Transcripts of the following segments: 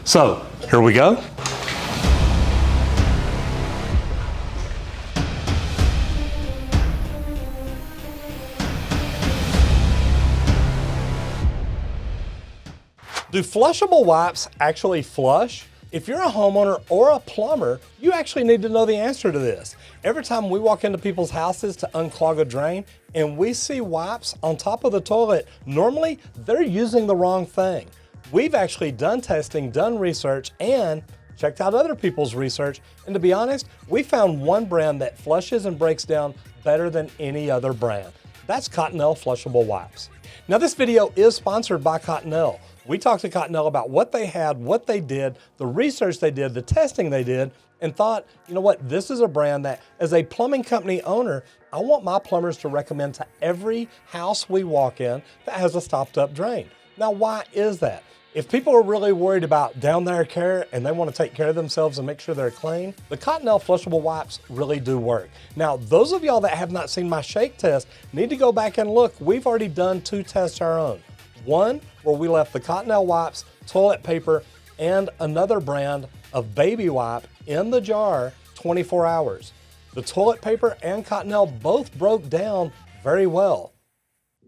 So here we go. Do flushable wipes actually flush? If you're a homeowner or a plumber, you actually need to know the answer to this. Every time we walk into people's houses to unclog a drain and we see wipes on top of the toilet, normally they're using the wrong thing. We've actually done testing, done research, and checked out other people's research, and to be honest, we found one brand that flushes and breaks down better than any other brand. That's Cottonelle Flushable Wipes. Now this video is sponsored by Cottonelle. We talked to Cottonelle about what they had, what they did, the research they did, the testing they did, and thought, you know what, this is a brand that, as a plumbing company owner, I want my plumbers to recommend to every house we walk in that has a stopped up drain. Now, why is that? If people are really worried about down there care and they want to take care of themselves and make sure they're clean, the Cottonelle Flushable Wipes really do work. Now, those of y'all that have not seen my shake test need to go back and look. We've already done 2 tests our own. One where we left the Cottonelle wipes, toilet paper, and another brand of baby wipe in the jar 24 hours. The toilet paper and Cottonelle both broke down very well.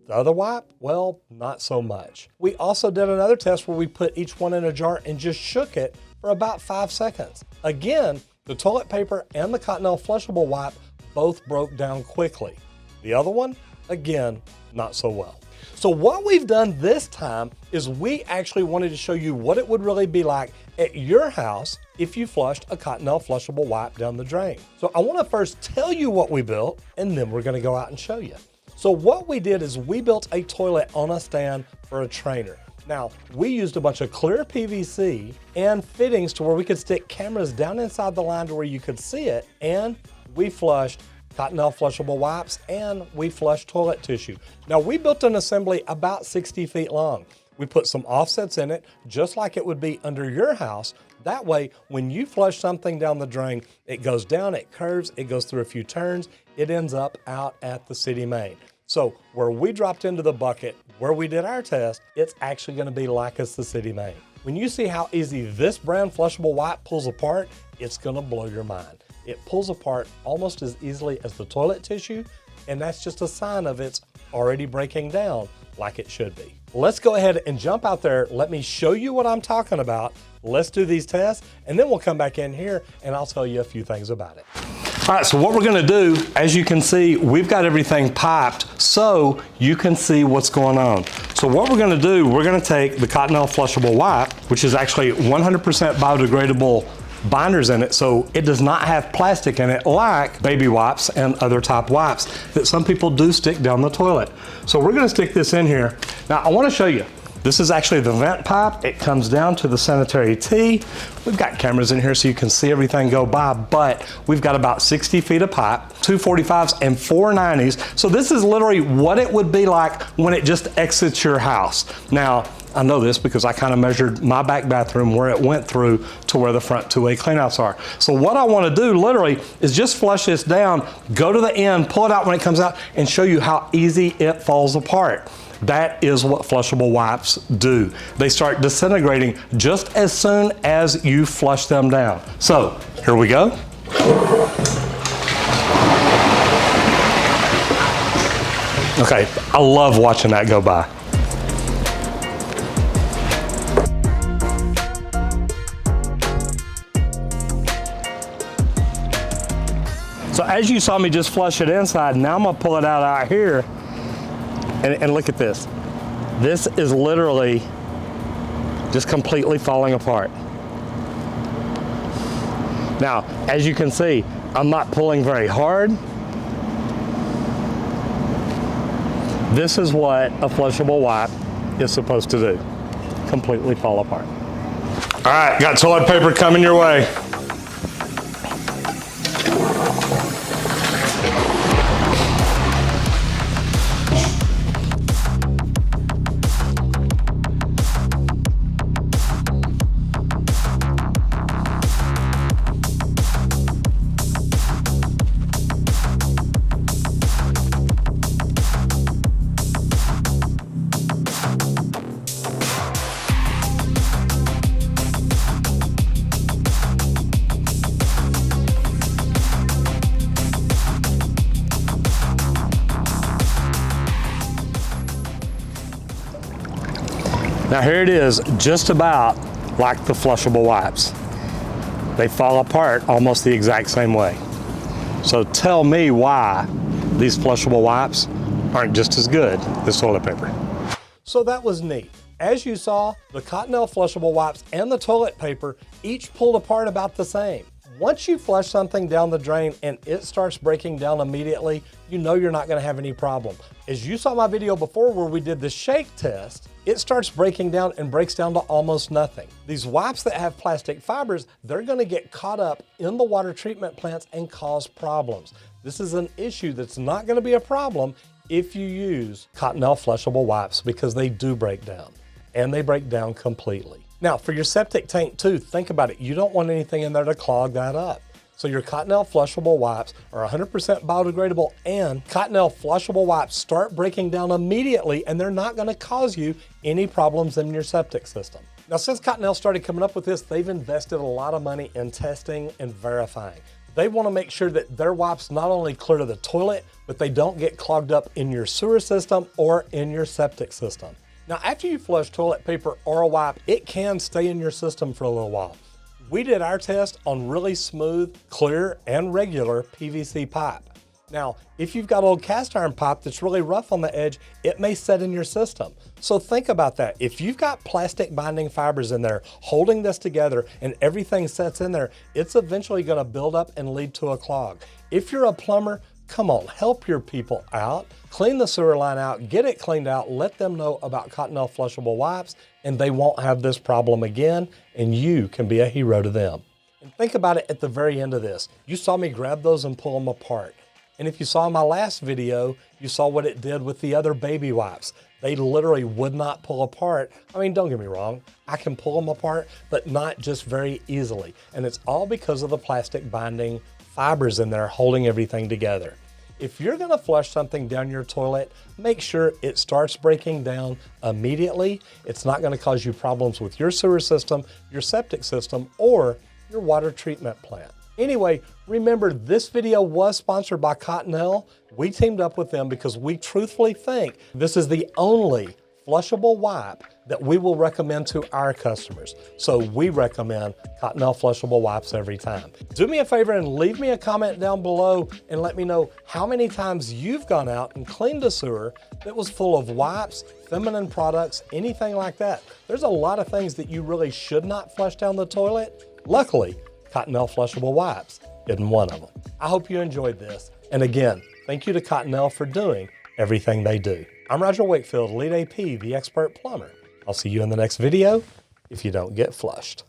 The other wipe, well, not so much. We also did another test where we put each one in a jar and just shook it for about 5 seconds. Again, the toilet paper and the Cottonelle Flushable Wipe both broke down quickly. The other one, again, not so well. So what we've done this time is we actually wanted to show you what it would really be like at your house if you flushed a Cottonelle Flushable Wipe down the drain. So I want to first tell you what we built, and then we're going to go out and show you. So what we did is we built a toilet on a stand for a trainer. Now, we used a bunch of clear PVC and fittings to where we could stick cameras down inside the line to where you could see it, and we flushed Cottonelle Flushable Wipes, and we flushed toilet tissue. Now, we built an assembly about 60 feet long. We put some offsets in it, just like it would be under your house. That way, when you flush something down the drain, it goes down, it curves, it goes through a few turns, it ends up out at the city main. So where we dropped into the bucket, where we did our test, it's actually gonna be like it's the city main. When you see how easy this brand flushable wipe pulls apart, it's gonna blow your mind. It pulls apart almost as easily as the toilet tissue, and that's just a sign of it's already breaking down like it should be. Let's go ahead and jump out there. Let me show you what I'm talking about. Let's do these tests, and then we'll come back in here and I'll tell you a few things about it. All right, so what we're gonna do, as you can see, we've got everything piped so you can see what's going on. So what we're gonna do, we're gonna take the Cottonelle Flushable Wipe, which is actually 100% biodegradable binders in it, so it does not have plastic in it like baby wipes and other type wipes that some people do stick down the toilet. So we're gonna stick this in here. Now I wanna show you, this is actually the vent pipe. It comes down to the sanitary tee. We've got cameras in here so you can see everything go by, but we've got about 60 feet of pipe, 2 45s and 4 90s. So this is literally what it would be like when it just exits your house. Now, I know this because I kind of measured my back bathroom where it went through to where the front two-way cleanouts are. So what I want to do literally is just flush this down, go to the end, pull it out when it comes out, and show you how easy it falls apart. That is what flushable wipes do. They start disintegrating just as soon as you flush them down. So here we go. Okay, I love watching that go by. So as you saw me just flush it inside, now I'm gonna pull it out here and look at this. This is literally just completely falling apart. Now, as you can see, I'm not pulling very hard. This is what a flushable wipe is supposed to do, completely fall apart. All right, got toilet paper coming your way. Now here it is, just about like the flushable wipes. They fall apart almost the exact same way. So tell me why these flushable wipes aren't just as good as toilet paper. So that was neat. As you saw, the Cottonelle Flushable Wipes and the toilet paper each pulled apart about the same. Once you flush something down the drain and it starts breaking down immediately, you know you're not gonna have any problem. As you saw my video before where we did the shake test, it starts breaking down and breaks down to almost nothing. These wipes that have plastic fibers, they're gonna get caught up in the water treatment plants and cause problems. This is an issue that's not gonna be a problem if you use Cottonelle Flushable Wipes because they do break down, and they break down completely. Now, for your septic tank too, think about it. You don't want anything in there to clog that up. So your Cottonelle Flushable Wipes are 100% biodegradable, and Cottonelle Flushable Wipes start breaking down immediately, and they're not gonna cause you any problems in your septic system. Now, since Cottonelle started coming up with this, they've invested a lot of money in testing and verifying. They wanna make sure that their wipes not only clear to the toilet, but they don't get clogged up in your sewer system or in your septic system. Now, after you flush toilet paper or a wipe, it can stay in your system for a little while. We did our test on really smooth, clear, and regular PVC pipe. Now, if you've got old cast iron pipe that's really rough on the edge, it may set in your system. So think about that. If you've got plastic binding fibers in there holding this together and everything sets in there, it's eventually gonna build up and lead to a clog. If you're a plumber, come on, help your people out. Clean the sewer line out, get it cleaned out, let them know about Cottonelle Flushable Wipes, and they won't have this problem again, and you can be a hero to them. And think about it at the very end of this. You saw me grab those and pull them apart. And if you saw my last video, you saw what it did with the other baby wipes. They literally would not pull apart. I mean, don't get me wrong, I can pull them apart, but not just very easily. And it's all because of the plastic binding fibers in there holding everything together. If you're gonna flush something down your toilet, make sure it starts breaking down immediately. It's not gonna cause you problems with your sewer system, your septic system, or your water treatment plant. Anyway, remember this video was sponsored by Cottonelle. We teamed up with them because we truthfully think this is the only flushable wipe that we will recommend to our customers. So we recommend Cottonelle Flushable Wipes every time. Do me a favor and leave me a comment down below and let me know how many times you've gone out and cleaned a sewer that was full of wipes, feminine products, anything like that. There's a lot of things that you really should not flush down the toilet. Luckily, Cottonelle Flushable Wipes isn't one of them. I hope you enjoyed this. And again, thank you to Cottonelle for doing everything they do. I'm Roger Wakefield, Lead AP, the expert plumber. I'll see you in the next video if you don't get flushed.